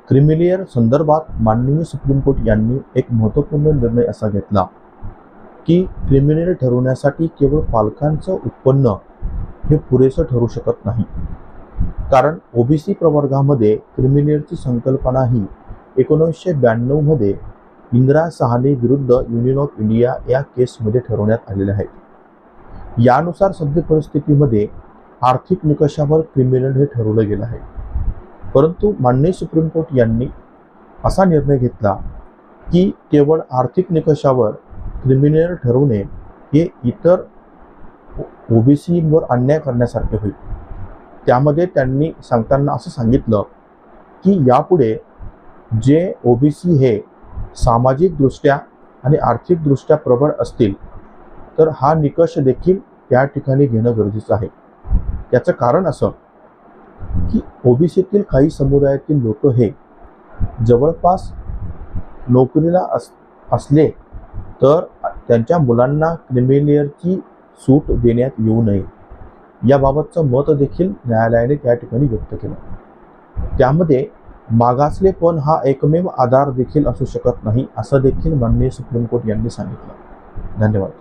Creamy layer संदर्भात माननीय supreme court यांनी एक महत्त्वपूर्ण निर्णय असा घेतला की क्रिमिलेअर ठरवण्यासाठी केवळ पालकांचं उत्पन्न हे पुरेसं ठरू शकत नाही. कारण ओबीसी प्रवर्गामध्ये क्रिमिलेअरची संकल्पना ही 1992 मध्ये इंदिरा साहनी विरुद्ध युनियन ऑफ इंडिया या केसमध्ये ठरवण्यात आलेले आहे. यानुसार सध्या परिस्थितीमध्ये आर्थिक निकषावर क्रिमिलेअर हे ठरवलं गेलं आहे. परंतु माननीय सुप्रीम कोर्ट यांनी असा निर्णय घेतला की केवळ आर्थिक निकषावर क्रिमिलेअर ठरवणे हे इतर ओबीसीवर अन्याय करण्यासारखे होईल. त्यामध्ये त्यांनी सांगताना असं सांगितलं की यापुढे जे ओबीसी हे सामाजिकदृष्ट्या आणि आर्थिकदृष्ट्या प्रबळ असतील तर हा निकष देखील त्या ठिकाणी घेणं गरजेचं आहे. याचं कारण असं की ओबीसीतील काही समुदायातील लोक हे जवळपास नोकरीला असले तर त्यांच्या मुलांना क्रिमिलेअरची सूट देण्यात येऊ नये याबाबतचं मत देखील न्यायालयाने त्या ठिकाणी व्यक्त केलं. त्यामध्ये मागासलेपण हा एकमेव आधार देखील असू शकत नाही असं देखील माननीय सुप्रीम कोर्ट यांनी सांगितलं. धन्यवाद.